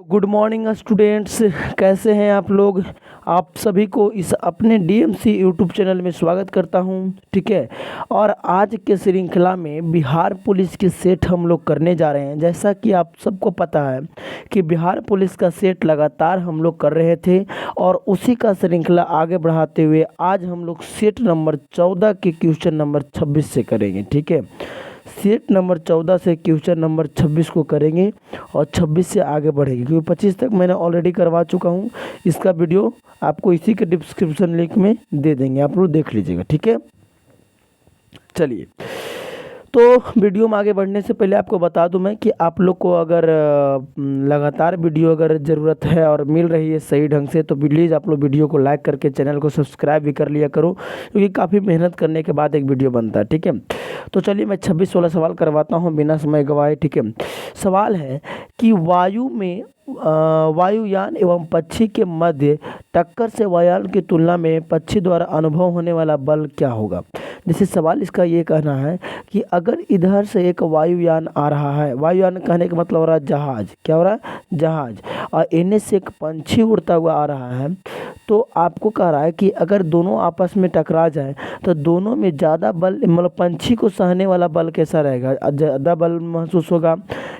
Good morning students, कैसे हैं आप लोग। आप सभी को इस अपने डीएमसी यूट्यूब चैनल में स्वागत करता हूं। ठीक है, और आज के श्रृंखला में बिहार पुलिस की सेट हम लोग करने जा रहे हैं। जैसा कि आप सबको पता है कि बिहार पुलिस का सेट लगातार हम लोग कर रहे थे और उसी का श्रृंखला आगे बढ़ाते हुए आज हम लोग सेट नंबर 14 के क्वेश्चन नंबर 26 से करेंगे। ठीक है, सेट नंबर 14 से क्वेश्चन नंबर 26 को करेंगे और 26 से आगे बढ़ेंगे, क्योंकि 25 तक मैंने ऑलरेडी करवा चुका हूँ। इसका वीडियो आपको इसी के डिस्क्रिप्शन लिंक में दे देंगे, आप लोग देख लीजिएगा। ठीक है, चलिए, तो वीडियो में आगे बढ़ने से पहले आपको बता दूं मैं कि आप लोग को अगर लगातार वीडियो अगर ज़रूरत है और मिल रही है सही ढंग से, तो प्लीज़ आप लोग वीडियो को लाइक करके चैनल को सब्सक्राइब भी कर लिया करो, क्योंकि काफ़ी मेहनत करने के बाद एक वीडियो बनता है। ठीक है, तो चलिए मैं 26 वाला सवाल करवाता हूँ बिना समय गवाए। ठीक है, सवाल है कि वायुयान एवं पक्षी के मध्य टक्कर से वायुयान की तुलना में पक्षी द्वारा अनुभव होने वाला बल क्या होगा। जैसे सवाल इसका ये कहना है कि अगर इधर से एक वायुयान आ रहा है, वायुयान कहने का मतलब हो रहा है जहाज, क्या हो रहा है, जहाज, और इन्हें से एक पंछी उड़ता हुआ आ रहा है, तो आपको कह रहा है कि अगर दोनों आपस में टकरा जाए तो दोनों में ज़्यादा बल, मतलब पंछी को सहने वाला बल कैसा रहेगा, ज़्यादा बल महसूस होगा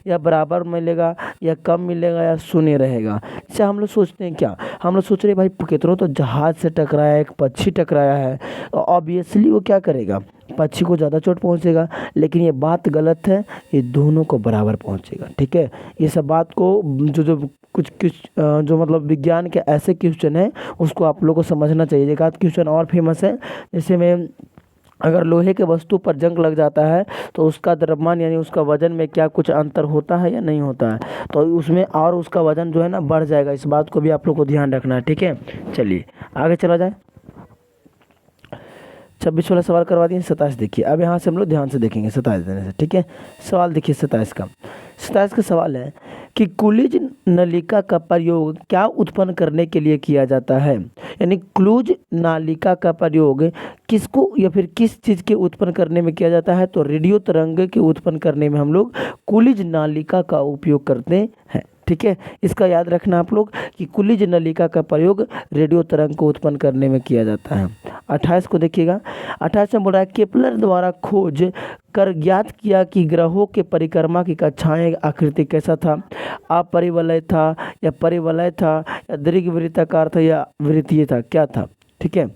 या बराबर मिलेगा या कम मिलेगा या शून्य रहेगा। जैसे हम लोग सोचते हैं, क्या हम लोग सोच रहे हैं भाई कितनों तो जहाज से टकराया, एक पक्षी टकराया है, ऑब्वियसली वो क्या करेगा, पक्षी को ज़्यादा चोट पहुंचेगा। लेकिन ये बात गलत है, ये दोनों को बराबर पहुंचेगा। ठीक है, ये सब बात को जो कुछ जो मतलब विज्ञान के ऐसे क्वेश्चन है उसको आप लोगों को समझना चाहिए। एक आध क्वेश्चन और फेमस है, जैसे में अगर लोहे के वस्तु पर जंग लग जाता है तो उसका द्रव्यमान यानी उसका वजन में क्या कुछ अंतर होता है या नहीं होता है, तो उसमें और उसका वजन जो है ना बढ़ जाएगा। इस बात को भी आप लोग को ध्यान रखना है। ठीक है, चलिए आगे चला जाए। 26 वाला सवाल करवा दिए, 27 देखिए। अब यहाँ से हम लोग ध्यान से देखेंगे 27 देने से। ठीक है, सवाल देखिए 27 का सवाल है कि क्लूज नलिका का प्रयोग क्या उत्पन्न करने के लिए किया जाता है। यानी क्लूज नालिका का प्रयोग किसको या फिर किस चीज़ के उत्पन्न करने में किया जाता है, तो रेडियो तरंग के उत्पन्न करने में हम लोग क्लूज नालिका का उपयोग करते हैं। ठीक है, इसका याद रखना आप लोग कि क्लूज नलिका का प्रयोग रेडियो तरंग को उत्पन्न करने में किया जाता है। 28 को देखिएगा। 28 में बोल रहा है केपलर द्वारा खोज कर ज्ञात किया कि ग्रहों के परिक्रमा की कक्षाएं आकृति कैसा था, अपरिवलय था या परिवलय था या दीर्घवृत्ताकार था या वृत्तीय था, क्या था। ठीक है,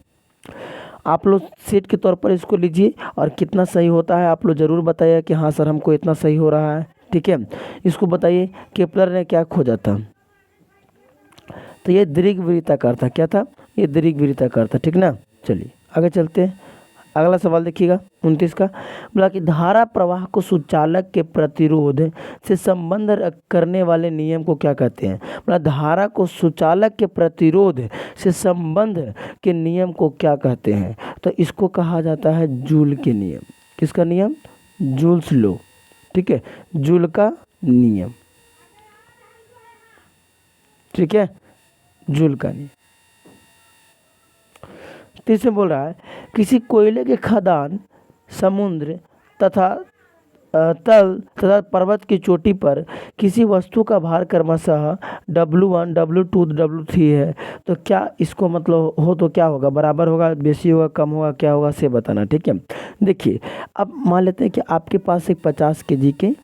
आप लोग सेट के तौर पर इसको लीजिए और कितना सही होता है आप लोग ज़रूर बताइए कि हाँ सर हमको इतना सही हो रहा है। ठीक है, इसको बताइए केपलर ने क्या खोजा था, तो ये दीर्घवृत्ताकार था। क्या था, ये दीर्घवृत्ताकार था। ठीक ना, चलिए आगे चलते हैं। अगला सवाल देखिएगा 29 का। बोला कि धारा प्रवाह को सुचालक के प्रतिरोध से संबंध करने वाले नियम को क्या कहते हैं। बोला धारा को सुचालक के प्रतिरोध से संबंध के नियम को क्या कहते हैं, तो इसको कहा जाता है जूल के नियम। किसका नियम, जूल्स लॉ। ठीक है, जूल का नियम। ठीक है, जूल का नियम। तीसरे बोल रहा है किसी कोयले के खदान, समुद्र तथा तल तथा पर्वत की चोटी पर किसी वस्तु का भार क्रमशः W1 W2 W3 है, तो क्या इसको मतलब हो तो क्या होगा, बराबर होगा, बेसी होगा, कम होगा, क्या होगा से बताना। ठीक है, देखिए अब मान लेते हैं कि आपके पास एक 50 kg के,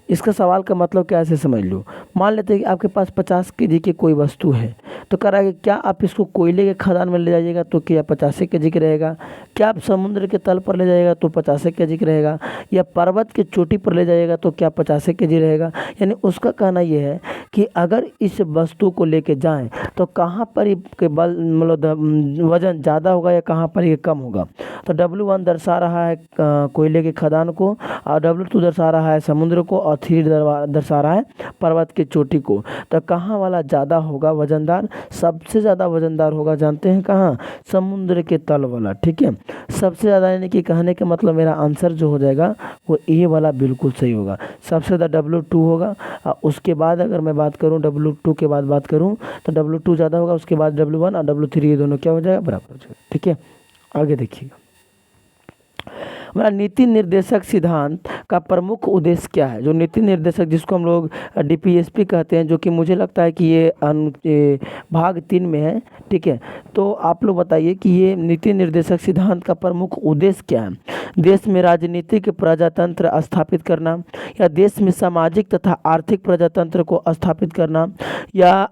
इसका सवाल का मतलब क्या ऐसे समझ लो। मान लेते हैं कि आपके पास 50 kg की कोई वस्तु है, तो कह रहा है कि क्या आप इसको कोयले के खदान में ले जाइएगा तो क्या 50 kg का रहेगा, क्या आप समुद्र के तल पर ले जाइएगा तो 50 kg का रहेगा, या पर्वत की चोटी पर ले जाइएगा तो क्या 50 kg रहेगा। यानी उसका कहना यह है कि अगर इस वस्तु को लेके जाएं तो कहाँ पर के बल मतलब वजन ज़्यादा होगा या कहाँ पर ये कम होगा। तो W1 दर्शा रहा है कोयले के खदान को, और W2 दर्शा रहा है समुद्र को, और 3 दर्शा रहा है पर्वत की चोटी को। तो कहाँ वाला ज़्यादा होगा वजनदार, सबसे ज़्यादा वजनदार होगा जानते हैं कहाँ, समुद्र के तल वाला। ठीक है, सबसे ज़्यादा, यानी कि कहने का मतलब मेरा आंसर जो हो जाएगा वो ए वाला बिल्कुल सही होगा। सबसे ज़्यादा W2 होगा, और उसके बाद अगर मैं बात करूँ W2 के बाद बात करूँ तो W2 ज़्यादा होगा, उसके बाद W1 और W3 ये दोनों क्या हो जाएगा, बराबर हो जाएगा। ठीक है, आगे देखिएगा। हमारा नीति निर्देशक सिद्धांत का प्रमुख उद्देश्य क्या है? जो नीति निर्देशक जिसको हम लोग डीपीएसपी कहते हैं, जो कि मुझे लगता है कि ये भाग 3 में है, ठीक है। तो आप लोग बताइए कि ये नीति निर्देशक सिद्धांत का प्रमुख उद्देश्य क्या है? देश में राजनीतिक प्रजातंत्र स्थापित करना, या देश में सामाजिक तथा आर्थिक प्रजातंत्र को स्थापित करना, या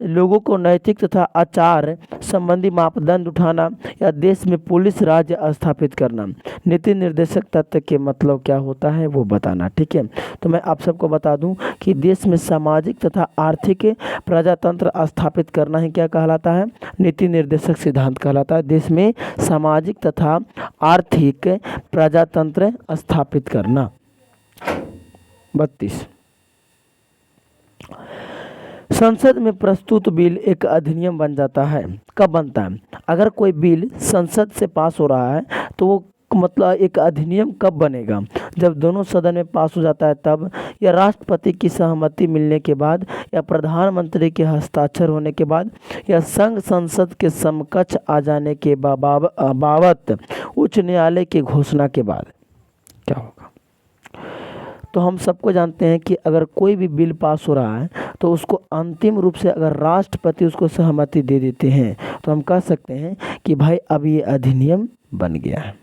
लोगों को नैतिक तथा आचार संबंधी मापदंड उठाना, या देश में पुलिस राज्य स्थापित करना। नीति निर्देशक तत्व के मतलब क्या होता है वो बताना, ठीक है। तो मैं आप सबको बता दूं कि देश में सामाजिक तथा आर्थिक प्रजातंत्र स्थापित करना ही क्या कहलाता है? नीति निर्देशक सिद्धांत कहलाता है। देश में सामाजिक तथा आर्थिक प्रजातंत्र स्थापित करना। 32, संसद में प्रस्तुत बिल एक अधिनियम बन जाता है। कब बनता है? अगर कोई बिल संसद से पास हो रहा है तो वो मतलब एक अधिनियम कब बनेगा? जब दोनों सदन में पास हो जाता है तब, या राष्ट्रपति की सहमति मिलने के बाद, या प्रधानमंत्री के हस्ताक्षर होने के बाद, या संघ संसद के समकक्ष आ जाने के बाबत उच्च न्यायालय की घोषणा के बाद। क्या होगा? तो हम सबको जानते हैं कि अगर कोई भी बिल पास हो रहा है तो उसको अंतिम रूप से अगर राष्ट्रपति उसको सहमति दे देते हैं तो हम कह सकते हैं कि भाई अब ये अधिनियम बन गया है,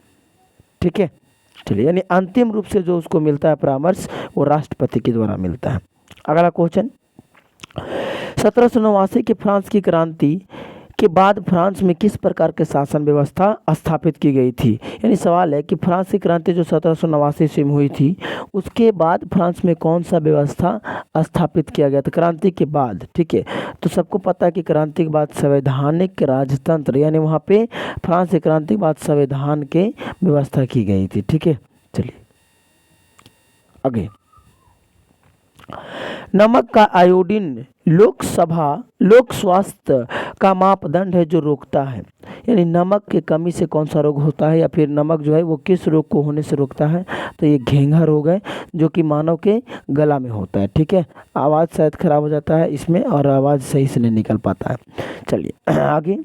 ठीक है। चलिए, यानी अंतिम रूप से जो उसको मिलता है परामर्श वो राष्ट्रपति के द्वारा मिलता है। अगला क्वेश्चन, 1789 की फ्रांस की क्रांति के बाद फ्रांस में किस प्रकार के शासन व्यवस्था स्थापित की गई थी? यानी सवाल है कि फ्रांस की क्रांति जो 1789 ईस्वी में हुई थी उसके बाद फ्रांस में कौन सा व्यवस्था स्थापित किया गया था क्रांति के बाद, ठीक है। तो सबको पता है कि क्रांति के बाद संवैधानिक राजतंत्र, यानी वहाँ पे फ्रांस की क्रांति के बाद संविधान के व्यवस्था की गई थी, ठीक है। चलिए आगे, नमक का आयोडीन लोक स्वास्थ्य का मापदंड है जो रोकता है। यानी नमक की कमी से कौन सा रोग होता है, या फिर नमक जो है वो किस रोग को होने से रोकता है? तो ये घेंघा रोग है जो कि मानव के गला में होता है, ठीक है। आवाज़ शायद खराब हो जाता है इसमें और आवाज़ सही से नहीं निकल पाता है। चलिए आगे,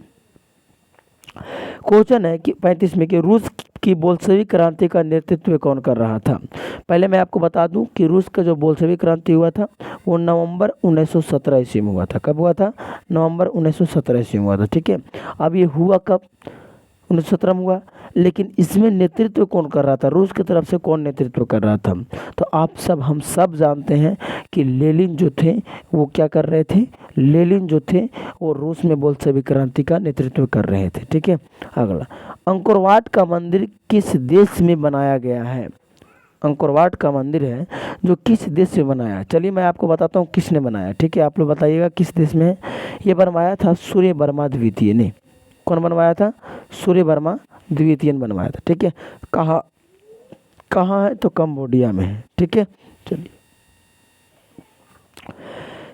क्वेश्चन है कि 35 में कि रूस की बोल्शेविक क्रांति का नेतृत्व कौन कर रहा था? पहले मैं आपको बता दूं कि रूस का जो बोल्शेविक क्रांति हुआ था वो नवंबर 1917 ईस्वी में हुआ था। कब हुआ था? नवंबर 1917 ईस्वी में हुआ था, ठीक है। अब ये हुआ कब? 1917 में हुआ, लेकिन इसमें नेतृत्व कौन कर रहा था? रूस की तरफ से कौन नेतृत्व कर रहा था? तो हम सब जानते हैं कि लेनिन जो थे वो क्या कर रहे थे? लेनिन जो थे वो रूस में बोल्शेविक क्रांति का नेतृत्व कर रहे थे, ठीक है। अगला, अंकोरवाट का मंदिर किस देश में बनाया गया है? अंकोरवाट का मंदिर है जो किस देश में बनाया है? चलिए मैं आपको बताता हूँ किसने बनाया, ठीक है। आप लोग बताइएगा किस देश में है। ये बनवाया था सूर्य वर्मा द्वितीय ने। कौन बनवाया था? सूर्य वर्मा द्वितीय ने बनवाया था, ठीक है। कहाँ है? तो कंबोडिया में है, ठीक है। चलिए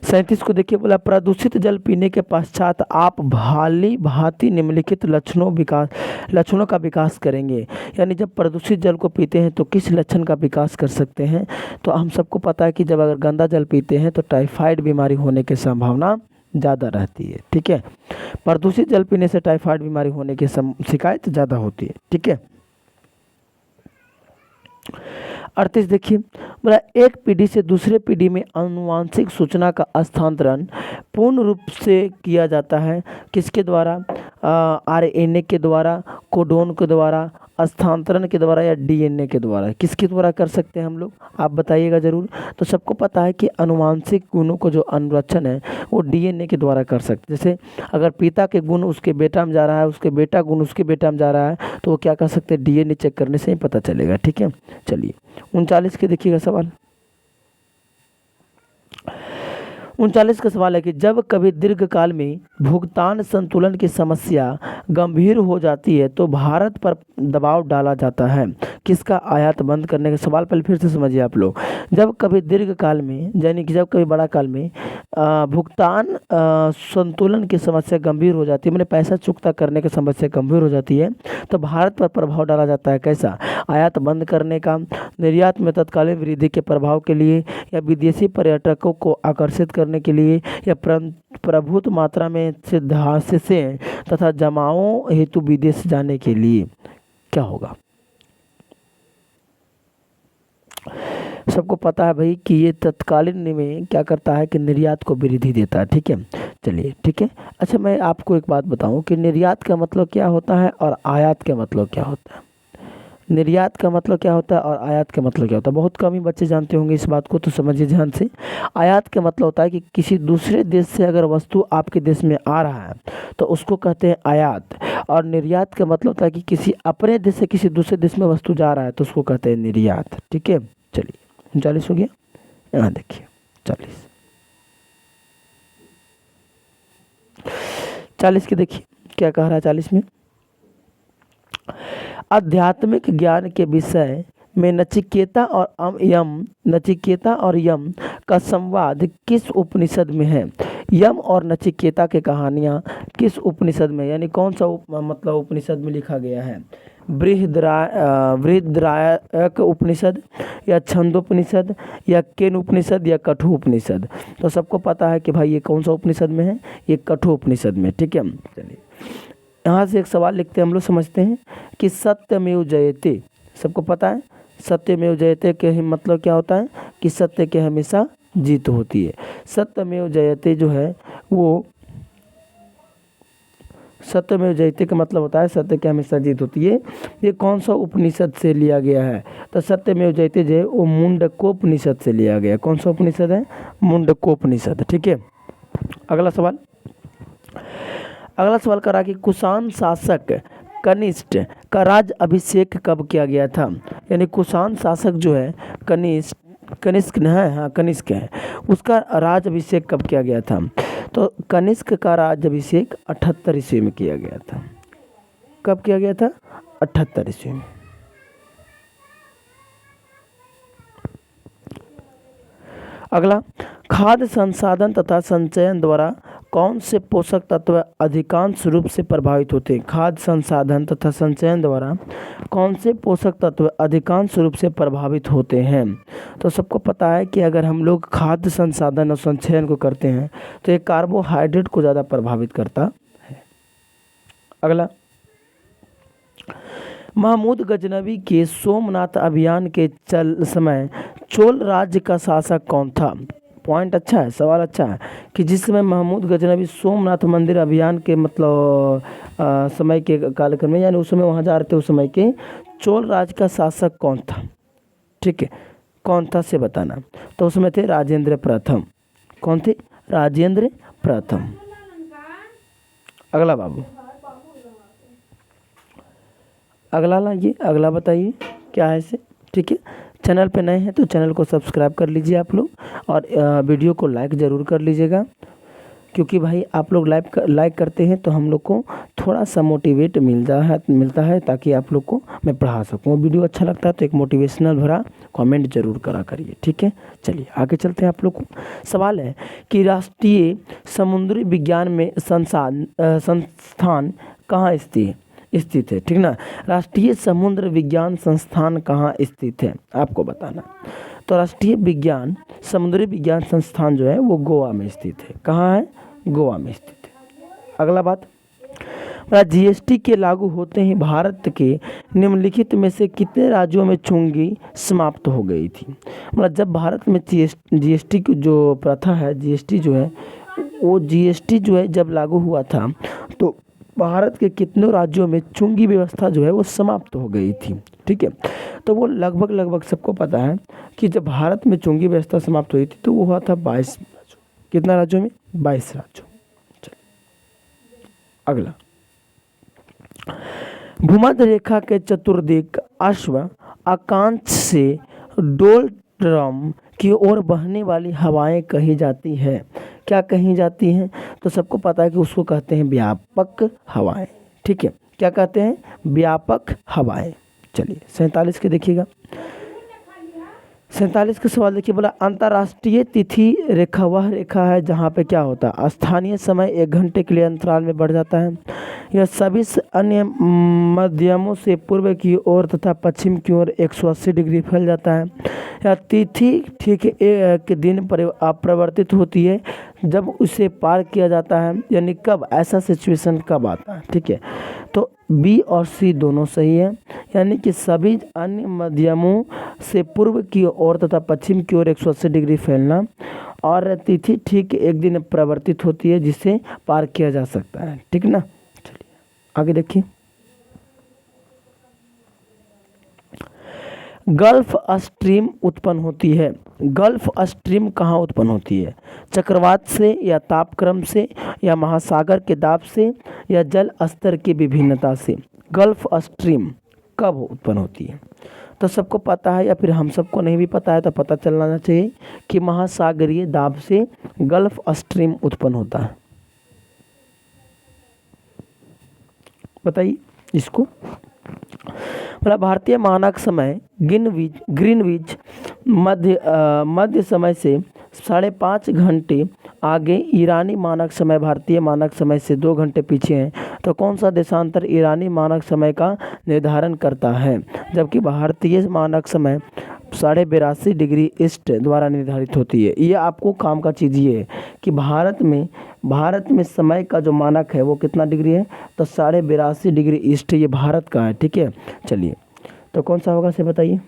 37 को देखिए, बोला प्रदूषित जल पीने के पश्चात आप भांति निम्नलिखित लक्षणों का विकास करेंगे। यानी जब प्रदूषित जल को पीते हैं तो किस लक्षण का विकास कर सकते हैं? तो हम सबको पता है कि जब अगर गंदा जल पीते हैं तो टाइफाइड बीमारी होने की संभावना ज़्यादा रहती है, ठीक है। प्रदूषित जल पीने से टाइफाइड बीमारी होने की शिकायत ज़्यादा होती है, ठीक है। 38 देखिए, बोला एक पीढ़ी से दूसरे पीढ़ी में आनुवांशिक सूचना का स्थानांतरण पूर्ण रूप से किया जाता है किसके द्वारा? आरएनए के द्वारा, कोडोन के द्वारा, स्थानांतरण के द्वारा, या डीएनए के द्वारा? किसके द्वारा कर सकते हैं हम लोग? आप बताइएगा ज़रूर। तो सबको पता है कि आनुवांशिक गुणों को जो अनुरक्षण है वो डीएनए के द्वारा कर सकते हैं। जैसे अगर पिता के गुण उसके बेटा में जा रहा है, उसके बेटा गुण उसके बेटा में जा रहा है, तो वो क्या कर सकते हैं? डीएनए चेक करने से ही पता चलेगा, ठीक है। चलिए 39 के देखिएगा सवाल। 39 का सवाल है कि जब कभी दीर्घकाल में भुगतान संतुलन की समस्या गंभीर हो जाती है तो भारत पर दबाव डाला जाता है किसका? आयात बंद करने का। सवाल पहले फिर से समझिए आप लोग। जब कभी दीर्घकाल में, यानी कि जब कभी बड़ा काल में भुगतान संतुलन की समस्या गंभीर हो जाती है, मैंने पैसा चुकता करने की समस्या गंभीर हो जाती है, तो भारत पर प्रभाव डाला जाता है। कैसा? आयात बंद करने का, निर्यात में तत्कालीन वृद्धि के प्रभाव के लिए, या विदेशी पर्यटकों को आकर्षित करने के लिए, या प्रभुत मात्रा में से तथा जमाओं हेतु विदेश जाने के लिए। क्या होगा? सबको पता है भाई कि ये तत्कालीन में क्या करता है कि निर्यात को वृद्धि देता है। ठीक है, चलिए ठीक है। अच्छा, मैं आपको एक बात बताऊं कि निर्यात का मतलब क्या होता है और आयात का मतलब क्या होता है। निर्यात का मतलब क्या होता है और आयात का मतलब क्या होता है, बहुत कम ही बच्चे जानते होंगे इस बात को, तो समझिए ध्यान से। आयात का मतलब होता है कि किसी दूसरे देश से अगर वस्तु आपके देश में आ रहा है तो उसको कहते हैं आयात। और निर्यात का मतलब होता है कि किसी अपने देश से किसी दूसरे देश में वस्तु जा रहा है तो उसको कहते हैं निर्यात। ठीक है, चलिए 39 हो गया। यहाँ देखिए 40 के देखिए क्या कह रहा है 40 में। आध्यात्मिक ज्ञान के विषय में नचिकेता और यम का संवाद किस उपनिषद में है। यम और नचिकेता की कहानियाँ किस उपनिषद में, यानी कौन सा मतलब उपनिषद में लिखा गया है। बृहदारण्यक उपनिषद या छंदोपनिषद या केन उपनिषद या कठोर उपनिषद। तो सबको पता है कि भाई ये कौन सा उपनिषद में है, ये कठोर उपनिषद में। ठीक है, चलिए यहाँ से एक सवाल लिखते हैं, हम लोग समझते हैं कि सत्यमेव जयते। सबको पता है सत्यमेव जयते के मतलब क्या होता है कि सत्य के हमेशा जीत होती है। सत्यमेव जयते जो है वो, सत्यमेव जयते का मतलब होता है सत्य के हमेशा जीत होती है। ये कौन सा उपनिषद से लिया गया है, तो सत्यमेव जयते जो है वो मुंडकोपनिषद से लिया गया है। कौन सा उपनिषद है, मुंडकोपनिषद। ठीक है, अगला सवाल करा कि कुषाण शासक कनिष्ठ का राज अभिषेक कब किया गया था। यानी कुषाण शासक जो है कनिष्क है, हाँ कनिष्क है, उसका राज अभिषेक कब किया गया था। तो कनिष्क का राज अभिषेक 78 ईस्वी में किया गया था। कब किया गया था, 78 ईस्वी में। अगला, खाद्य संसाधन तथा संचयन द्वारा कौन से पोषक तत्व अधिकांश रूप से प्रभावित होते हैं। खाद्य संसाधन तथा संचयन द्वारा कौन से पोषक तत्व अधिकांश रूप से प्रभावित होते हैं। तो सबको पता है कि अगर हम लोग खाद्य संसाधन और संचयन को करते हैं तो ये कार्बोहाइड्रेट को ज़्यादा प्रभावित करता है। अगला, महमूद गजनवी के सोमनाथ अभियान के समय चोल राज्य का शासक कौन था। पॉइंट अच्छा है, सवाल अच्छा है कि जिस समय महमूद गजनवी सोमनाथ मंदिर अभियान के मतलब समय के कालक्रम में, यानी उस समय वहाँ जा रहे थे, उस समय के चोल राज्य का शासक कौन था। ठीक है, कौन था से बताना। तो उसमें थे राजेंद्र प्रथम। कौन थे, राजेंद्र प्रथम। अगला बाबू, अगला लाइए, अगला बताइए क्या है इसे। ठीक है, चैनल पे नए हैं तो चैनल को सब्सक्राइब कर लीजिए आप लोग, और वीडियो को लाइक ज़रूर कर लीजिएगा, क्योंकि भाई आप लोग लाइक करते हैं तो हम लोग को थोड़ा सा मोटिवेट मिलता है ताकि आप लोग को मैं पढ़ा सकूं। वीडियो अच्छा लगता है तो एक मोटिवेशनल भरा कमेंट जरूर करा करिए। ठीक है, चलिए आगे चलते हैं। आप लोग को सवाल है कि राष्ट्रीय समुद्री विज्ञान में संस्थान कहाँ स्थित है। ठीक ना, राष्ट्रीय समुद्र विज्ञान संस्थान कहाँ स्थित है आपको बताना। तो राष्ट्रीय समुद्री विज्ञान संस्थान जो है वो गोवा में स्थित है। कहाँ है, गोवा में स्थित है। अगला बात, जीएसटी के लागू होते ही भारत के निम्नलिखित में से कितने राज्यों में चुंगी समाप्त हो गई थी। मतलब जब भारत में जीएसटी की जो प्रथा है, जीएसटी जो है जब लागू हुआ था तो भारत के कितनों राज्यों में चुंगी व्यवस्था जो है वो समाप्त हो गई थी। ठीक है, तो वो लगभग सबको पता है कि जब भारत में चुंगी व्यवस्था समाप्त हुई थी तो वो हुआ था 22 राज्यों। कितना राज्यों में, 22 राज्यों। अगला, भूमध्य रेखा के चतुर्दिक अश्व आकांक्ष से डोलड्रम की ओर बहने वाली हवाएं कही जाती है। क्या कही जाती हैं, तो सबको पता है कि उसको कहते हैं व्यापक हवाएं। ठीक है, क्या कहते हैं, व्यापक हवाएं। चलिए 47 के देखिएगा। 47 का सवाल देखिए, बोला अंतर्राष्ट्रीय तिथि रेखा वह रेखा है जहाँ पे क्या होता है, स्थानीय समय 1 घंटे के लिए अंतराल में बढ़ जाता है। यह सभी अन्य मध्यमों से पूर्व की ओर तथा पश्चिम की ओर 180 डिग्री फैल जाता है। यह तिथि ठीक एक दिन परिवर्तित होती है जब उसे पार किया जाता है। यानी कब, ऐसा सिचुएशन कब आता है। ठीक है, तो बी और सी दोनों सही है, यानी कि सभी अन्य माध्यमों से पूर्व की ओर तथा पश्चिम की ओर 180 डिग्री फैलना और तिथि ठीक एक दिन परिवर्तित होती है जिसे पार किया जा सकता है। ठीक ना, चलिए आगे देखिए। गल्फ स्ट्रीम उत्पन्न होती है। गल्फ स्ट्रीम कहाँ उत्पन्न होती है? चक्रवात से या तापक्रम से या महासागर के दाब से या जल स्तर की विभिन्नता से? गल्फ स्ट्रीम कब उत्पन्न होती है? तो सबको पता है या फिर हम सबको नहीं भी पता है तो पता चलना चाहिए कि महासागरीय दाब से गल्फ स्ट्रीम उत्पन्न होता है। बताइए इसको। मतलब भारतीय मानक समय ग्रीनविच मध्य समय से 5.5 घंटे आगे, ईरानी मानक समय भारतीय मानक समय से 2 घंटे पीछे है। तो कौन सा देशांतर ईरानी मानक समय का निर्धारण करता है, जबकि भारतीय मानक समय 82.5 डिग्री ईस्ट द्वारा निर्धारित होती है? ये आपको काम का चीज़ ये है कि भारत में समय का जो मानक है वो कितना डिग्री है? तो 82.5 डिग्री ईस्ट ये भारत का है। ठीक है, चलिए तो कौन सा होगा से बताइए?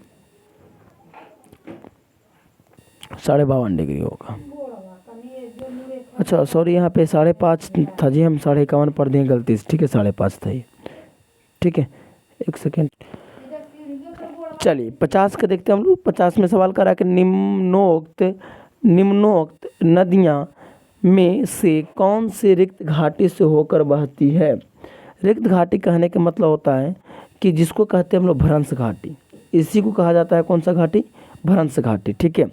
52.5 डिग्री होगा। अच्छा सॉरी, यहाँ पे 5.5 था जी, हम 51.5 पढ़ दें गलती से। ठीक है, 5.5 था ये। ठीक है, एक सेकेंड। चलिए 50 का देखते हैं हम लोग। 50 में सवाल करा कि निम्नोक्त नदियाँ में से कौन सी रिक्त घाटी से होकर बहती है? रिक्त घाटी कहने का मतलब होता है कि जिसको कहते हैं हम लोग भ्रंश घाटी, इसी को कहा जाता है कौन सा घाटी? भ्रंश घाटी। ठीक है,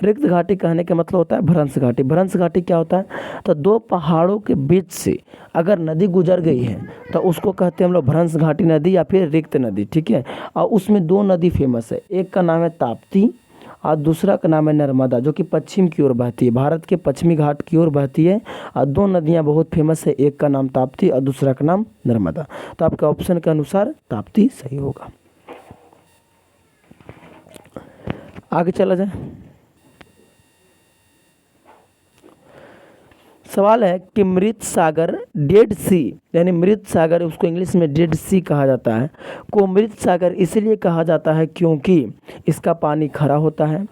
रिक्त घाटी कहने का मतलब होता है भ्रंश घाटी। भ्रंश घाटी क्या होता है? तो दो पहाड़ों के बीच से अगर नदी गुजर गई है तो उसको कहते हैं हम लोग भ्रंश घाटी नदी या फिर रिक्त नदी। ठीक है, और उसमें 2 नदी फेमस है, एक का नाम है ताप्ती और दूसरा का नाम है नर्मदा, जो कि पश्चिम की ओर बहती है, भारत के पश्चिमी घाट की ओर बहती है। और 2 नदियाँ बहुत फेमस है, एक का नाम ताप्ती और दूसरा का नाम नर्मदा। तो आपके ऑप्शन के अनुसार ताप्ती सही होगा। आगे चला जाए। सवाल है कि मृत सागर डेड सी, यानी मृत सागर, उसको इंग्लिश में डेड सी कहा जाता है, को मृत सागर इसलिए कहा जाता है क्योंकि इसका पानी खरा होता है,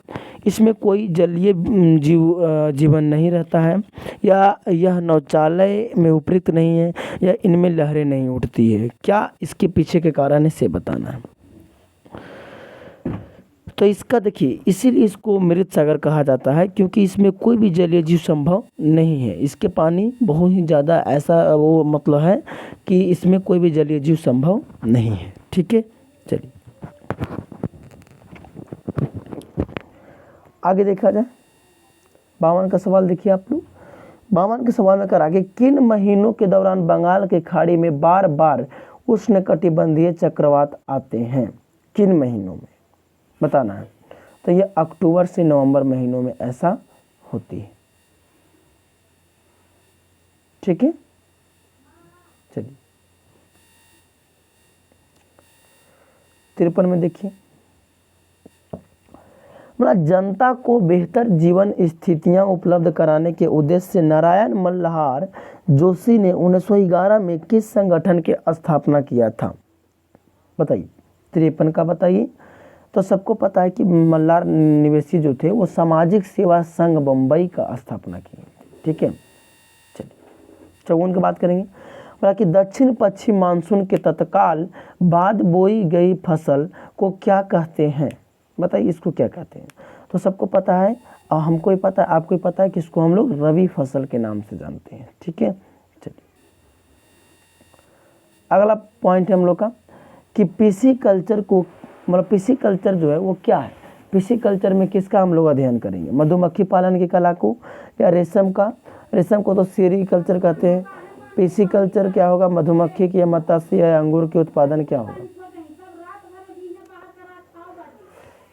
इसमें कोई जलीय जीवन नहीं रहता है, या यह नौचालय में उपयुक्त नहीं है, या इनमें लहरें नहीं उठती है। क्या इसके पीछे के कारण है से बताना है। तो इसका देखिए, इसीलिए इसको मृत सागर कहा जाता है क्योंकि इसमें कोई भी जलीय जीव संभव नहीं है। इसके पानी बहुत ही ज़्यादा ऐसा वो मतलब है कि इसमें कोई भी जलीय जीव संभव नहीं है। ठीक है, चलिए आगे देखा जाए। 52 का सवाल देखिए आप लोग। 52 के सवाल में कर आगे, किन महीनों के दौरान बंगाल की खाड़ी में बार बार उष्णकटिबंधीय चक्रवात आते हैं? किन महीनों में बताना है। तो ये अक्टूबर से नवंबर महीनों में ऐसा होती है। ठीक है, चलिए 53 में देखिए। मतलब जनता को बेहतर जीवन स्थितियां उपलब्ध कराने के उद्देश्य से नारायण मल्हार जोशी ने 1911 में किस संगठन की स्थापना किया था? बताइए। 53 का बताइए। तो सबको पता है कि मल्हार निवासी जो थे वो सामाजिक सेवा संघ बम्बई का स्थापना की। ठीक है, चलिए 54 की बात करेंगे। बोला कि दक्षिण पश्चिम मानसून के तत्काल बाद बोई गई फसल को क्या कहते हैं? बताइए इसको क्या कहते हैं। तो सबको पता है और हमको भी पता है, आपको भी पता है कि इसको हम लोग रबी फसल के नाम से जानते हैं। ठीक है, चलिए अगला पॉइंट है हम लोग का कि पिसीकल्चर को, मतलब पिसीकल्चर जो है वो क्या है? पिसीकल्चर में किसका हम लोग अध्ययन करेंगे? मधुमक्खी पालन की कला को या रेशम का? रेशम को तो सेरीकल्चर कहते हैं। पिसीकल्चर क्या होगा? मधुमक्खी की या मत्स्य या अंगूर के उत्पादन क्या होगा?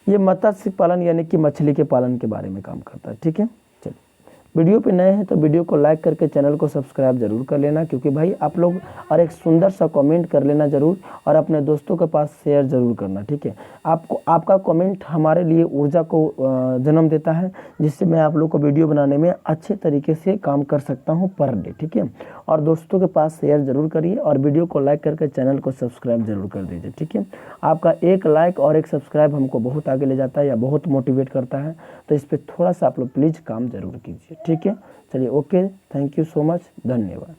ये मत्स्य पालन यानी कि मछली के पालन के बारे में काम करता है। ठीक है, चलिए वीडियो पे नए हैं तो वीडियो को लाइक करके चैनल को सब्सक्राइब ज़रूर कर लेना, क्योंकि भाई आप लोग और एक सुंदर सा कमेंट कर लेना ज़रूर, और अपने दोस्तों के पास शेयर ज़रूर करना, ठीक है। आपको आपका कमेंट हमारे लिए ऊर्जा को जन्म देता है, जिससे मैं आप लोग को वीडियो बनाने में अच्छे तरीके से काम कर सकता हूँ पर डे, ठीक है। और दोस्तों के पास शेयर ज़रूर करिए और वीडियो को लाइक करके चैनल को सब्सक्राइब ज़रूर कर दीजिए, ठीक है। आपका एक लाइक और एक सब्सक्राइब हमको बहुत आगे ले जाता है या बहुत मोटिवेट करता है, तो इस पर थोड़ा सा आप लोग प्लीज़ काम ज़रूर कीजिए, ठीक है। चलिए, okay, thank you so much, धन्यवाद।